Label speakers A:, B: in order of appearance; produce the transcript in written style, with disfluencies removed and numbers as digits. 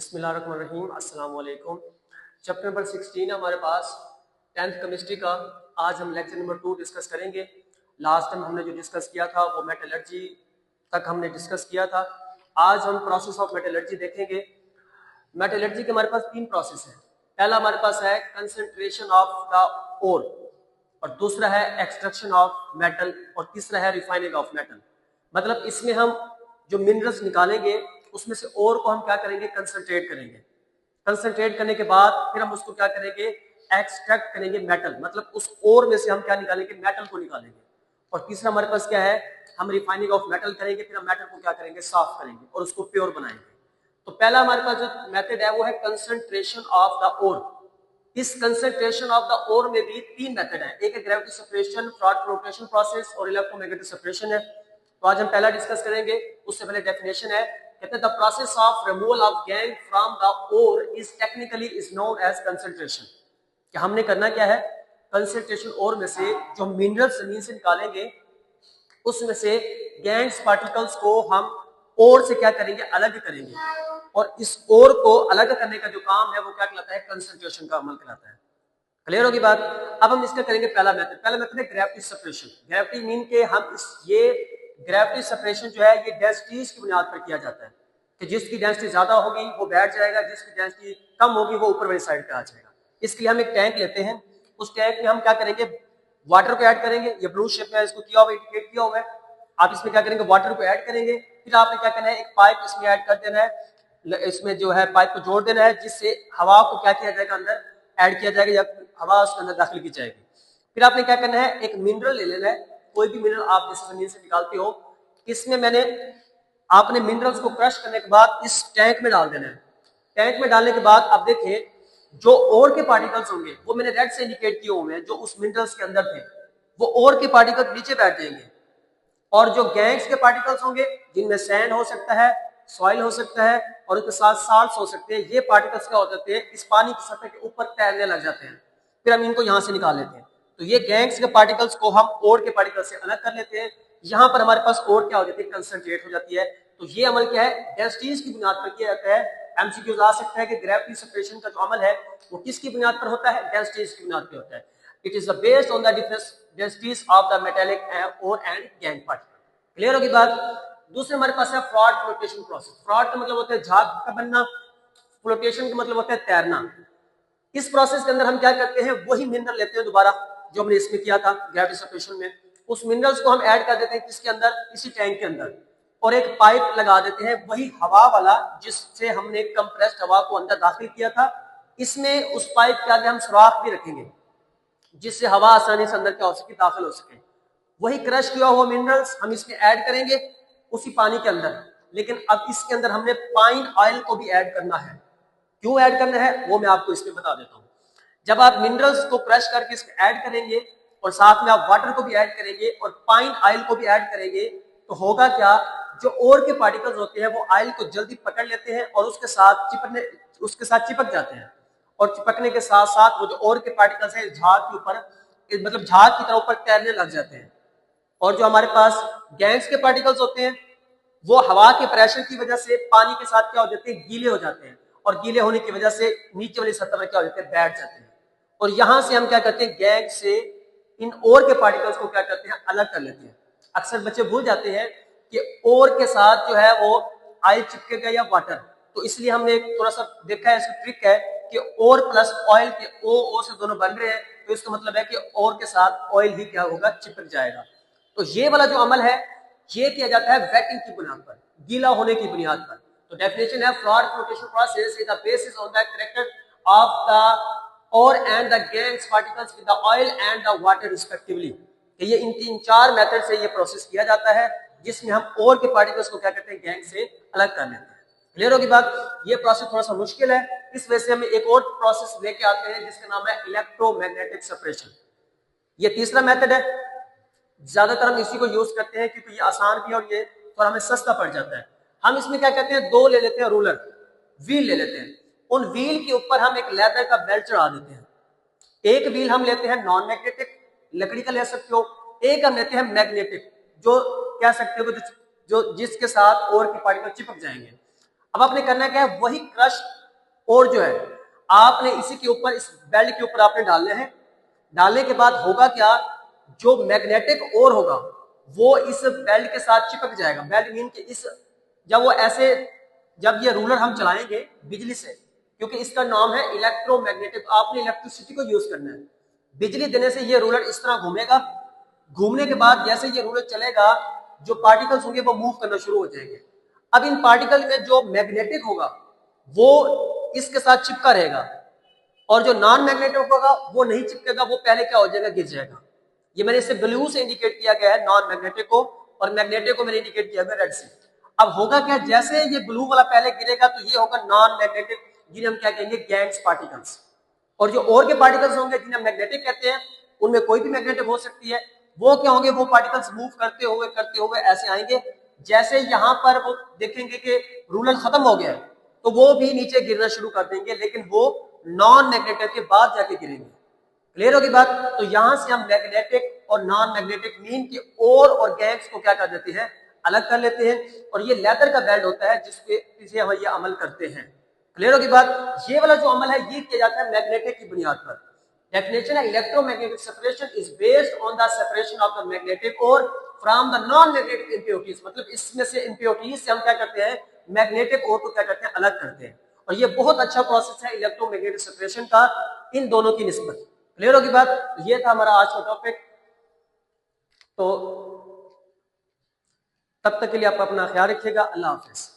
A: बिस्मिल्लाहिर्रहमानिर्रहीम, अस्सलाम वालेकुम। चैप्टर नंबर 16 है हमारे पास 10th केमिस्ट्री का। आज हम लेक्चर नंबर 2 डिस्कस करेंगे। लास्ट टाइम हमने जो डिस्कस किया था वो मेटलर्जी तक हमने डिस्कस किया था। आज हम प्रोसेस ऑफ मेटलर्जी देखेंगे। मेटलर्जी के हमारे पास 3 प्रोसेस हैं। पहला हमारे पास है कंसंट्रेशन ऑफ द ओर, और दूसरा है एक्सट्रैक्शन ऑफ मेटल, और तीसरा है रिफाइनिंग ऑफ मेटल। मतलब इसमें हम जो मिनरल्स निकालेंगे उसमें से ओर को हम क्या करेंगे, कंसंट्रेट करेंगे। कंसंट्रेट करने के बाद फिर हम उसको क्या करेंगे, एक्सट्रैक्ट करेंगे मेटल, मतलब उस ओर में से हम क्या निकालेंगे, मेटल को निकालेंगे। और तीसरा हमारे पास क्या है, हम रिफाइनिंग ऑफ मेटल करेंगे, फिर हम मेटल को क्या करेंगे, साफ करेंगे और उसको प्योर बनाएंगे। तो पहला हमारे पास जो मेथड है वो है कंसंट्रेशन ऑफ द ओर। इस कंसंट्रेशन ऑफ द ओर में भी 3 मेथड है। एक है gravity separation, fraud flotation process और इलेक्ट्रोमैग्नेटिक सेपरेशन है। तो आज हम पहला डिस्कस करेंगे। उससे पहले डेफिनेशन है, कहते हैं the process of removal of gangue from the ore is technically is known as concentration. कि हमने करना क्या है, कंसंट्रेशन ओर में से जो मिनरल्स जमीन से निकालेंगे उसमें से गैंग्स पार्टिकल्स को हम ओर से क्या करेंगे, अलग करेंगे। और इस ओर को अलग करने का जो काम है वो क्या कहलाता है, कंसंट्रेशन का अमल कहलाता है। क्लियर होगी बात। अब हम इसका करेंगे पहला मेथड है ग्रेविटी सेपरेशन। ग्रेविटी मीन के हम ये ग्रेविटी सेपरेशन जो है ये डेंसिटीज की बुनियाद पर किया जाता है कि जिसकी डेंसिटी ज्यादा होगी वो बैठ जाएगा, जिसकी डेंसिटी कम होगी वो ऊपर वाली साइड पे आ जाएगा। इसके लिए हम एक टैंक लेते हैं। उस टैंक में हम क्या करेंगे, वाटर को ऐड करेंगे। ये ब्लू शेप में इसको किया हुआ, इंडिकेट किया हुआ है। आप इसमें क्या करेंगे, वाटर को ऐड करेंगे। फिर आपने क्या करना है, एक पाइप इसमें ऐड कर देना है। इसमें जो है पाइप को जोड़ देना है, जिससे हवा को क्या किया जाएगा, अंदर ऐड किया जाएगा या हवा उसके अंदर दाखिल की जाएगी। फिर आपने क्या करना है, एक मिनरल ले लेना है। कोई भी मिनरल आप जैसे जमीन से निकालते हो, इसमें आपने मिनरल्स को क्रश करने के बाद इस टैंक में डाल देना है। टैंक में डालने के बाद आप देखिए जो ओर के पार्टिकल्स होंगे वो मैंने रेड से इंडिकेट किए हुए हैं, जो उस मिनरल्स के अंदर थे वो ओर के पार्टिकल नीचे बैठ जाएंगे। और जो गैंग्स के पार्टिकल्स होंगे जिनमें सैंड हो सकता है, सॉइल हो सकता है और उसके साथ साल्ट्स हो सकते हैं, ये पार्टिकल्स क्या हो जाते हैं, इस पानी की सतह के ऊपर तैरने लग जाते हैं। फिर हम इनको यहां से निकाल लेते हैं। तो ये गैंग्स के पार्टिकल्स को हम ओर के पार्टिकल से अलग कर लेते हैं। यहाँ पर हमारे पास ओर क्या हो जाती है, कंसंट्रेट हो जाती है। तो ये अमल क्या है, डेंसिटीज की बुनियाद पर किया जाता है। एमसीक्यूज आ सकता है कि ग्रेविटी सेपरेशन का जो अमल है वो किसकी बुनियाद पर होता है, डेंसिटीज की बुनियाद पर होता है। It is based on the difference densities of the metallic ore and gangue particle. Clear होगी बात। दूसरे हमारे पास है फ्रॉड फ्लोटेशन प्रोसेस। फ्रॉड का मतलब होता है झाग का बनना, फ्लोटेशन का मतलब होता है तैरना। इस प्रोसेस के अंदर हम क्या करते हैं, वही मिनरल लेते हैं दोबारा जो हमने इसमें किया था ग्रेविटी सेपरेशन में। उस मिनरल्स को हम ऐड कर देते हैं किसके अंदर, इसी टैंक के अंदर, और एक पाइप लगा देते हैं वही हवा वाला जिससे हमने कंप्रेस्ड हवा को अंदर दाखिल किया था। इसमें उस पाइप के आगे हम सुराख भी रखेंगे जिससे हवा आसानी से अंदर क्या हो सके, दाखिल हो सके। वही क्रश किया हुआ मिनरल्स हम इसमें ऐड करेंगे उसी पानी के अंदर, लेकिन अब इसके अंदर हमने पाइन ऑयल को भी ऐड करना है। क्यों ऐड करना है वो मैं आपको इसमें बता देता हूं। जब आप मिनरल्स को क्रश करके इसमें ऐड करेंगे और साथ में आप वाटर को भी ऐड करेंगे और पाइन ऑयल को भी ऐड करेंगे, तो होगा क्या, जो ओर के पार्टिकल्स होते हैं वो ऑयल को जल्दी पकड़ लेते हैं और उसके साथ चिपक जाते हैं। और चिपकने के साथ साथ वो जो ओर के पार्टिकल्स हैं झाग के ऊपर, मतलब झाग की तरह ऊपर तैरने लग जाते हैं। और जो हमारे पास गैंग्स के पार्टिकल्स होते हैं वो हवा के प्रेशर की वजह से पानी के साथ क्या हो जाते हैं, गीले हो जाते हैं। और गीले होने की वजह से नीचे वाली सतह में क्या हो जाते हैं, बैठ जाते हैं। और यहां से हम क्या करते हैं, गैंग से इन ओर के पार्टिकल्स को क्या करते हैं, अलग कर लेते हैं। अक्सर बच्चे भूल जाते हैं कि ओर के साथ जो है वो ऑयल चिपकेगा या वाटर। तो इसलिए हमने थोड़ा सा देखा है, इसकी ट्रिक है कि ओर प्लस ऑयल के ओ से दोनों बन रहे हैं, तो इसका मतलब है कि ओर के साथ ऑयल ही क्या होगा, चिपक जाएगा। तो ये वाला जो अमल है ये किया जाता है वेटिंग की बुनियाद पर, गीला होने की बुनियाद पर। तो डेफिनेशन है, froth flotation process is the basis on the character of the ore and the gangue particles with the oil and the water respectively. ये इन 3-4 मेथड से ये प्रोसेस किया जाता है जिसमें हम और के पार्टिकल्स को क्या करते हैं, गैंग से अलग कर लेते हैं। क्लियर होगी बात। ये प्रोसेस थोड़ा सा मुश्किल है, इस वजह से हम एक और प्रोसेस लेके आते हैं जिसका नाम है इलेक्ट्रोमैग्नेटिक सेपरेशन। ये तीसरा मेथड है। ज्यादातर हम इसी को यूज करते हैं क्योंकि ये आसान भी है और ये थोड़ा हमें सस्ता पड़ जाता है। हम इसमें क्या कहते हैं, 2 ले लेते हैं रूलर, व्हील ले लेते हैं। उन व्हील के ऊपर हम एक लेदर का बेल्ट चढ़ा देते हैं। एक व्हील हम लेते हैं नॉन मैग्नेटिक, लकड़ी का ले सकते हो। एक हम लेते हैं मैग्नेटिक, जो कह सकते हो जो जिसके साथ और के पार्टिकल चिपक जाएंगे। अब आपने करना क्या है, वही क्रश और जो है आपने इसी के ऊपर, इस बेल्ट के ऊपर आपने डालने हैं। डालने के बाद होगा क्या, जो मैग्नेटिक ओर होगा वो इस बेल्ट के साथ चिपक जाएगा। बेल्ट मीन के इस, जब वो ऐसे, जब ये रूलर हम चलाएंगे बिजली से, क्योंकि इसका नाम है इलेक्ट्रोमैग्नेटिक, आपने इलेक्ट्रिसिटी को यूज करना है। बिजली देने से ये रूलर इस तरह घूमेगा। घूमने के बाद जैसे ये रूलर चलेगा, जो पार्टिकल्स होंगे वो मूव करना शुरू हो जाएंगे। अब इन पार्टिकल में जो मैग्नेटिक होगा वो इसके साथ चिपका रहेगा, और जो नॉन मैग्नेटिक होगा वो नहीं चिपकेगा, वो पहले क्या हो जाएगा, गिर जाएगा। ये मैंने इसे ब्लू से इंडिकेट किया गया है नॉन मैग्नेटिक को, और मैग्नेटिक को मैंने इंडिकेट किया गया रेड से। अब होगा क्या, जैसे ये ब्लू वाला पहले गिरेगा तो ये होगा नॉन मैग्नेटिक, जिन्हें हम क्या कहेंगे, गैंग्स पार्टिकल्स। और जो और के पार्टिकल्स होंगे जिन्हें मैग्नेटिक कहते हैं, उनमें कोई भी मैग्नेटिक हो सकती है, वो क्या होंगे, वो पार्टिकल्स मूव करते हुए ऐसे आएंगे। जैसे यहां पर वो देखेंगे कि रूलर खत्म हो गया, तो वो भी नीचे गिरना शुरू कर देंगे, लेकिन वो नॉन मैग्नेटिक के बाद जाके गिरेंगे। क्लियर होगी बात? तो यहां से हम मैग्नेटिक और नॉन मैग्नेटिक मीन के और गैंग्स को क्या कर देते हैं, अलग कर लेते हैं। और ये लेदर का बेल्ट होता है जिससे हम ये अमल करते हैं। क्लियर होगी बात? ये वाला जो अमल है ये किया जाता है मैग्नेटिक की बुनियाद पर। डेफिनेशन है, electromagnetic separation is based on the separation of the magnetic ore from the non magnetic impurities. मतलब इसमें से इम्प्योरिटीज से हम क्या करते हैं, मैग्नेटिक और को क्या करते हैं, अलग करते हैं। और ये बहुत अच्छा प्रोसेस है इलेक्ट्रोमैग्नेटिक सेपरेशन का इन दोनों की निस्बत। क्लियर होगी बात? तो ये था हमारा आज का टॉपिक। तो तब तक के लिए आप अपना ख्याल रखिएगा। अल्लाह हाफिज।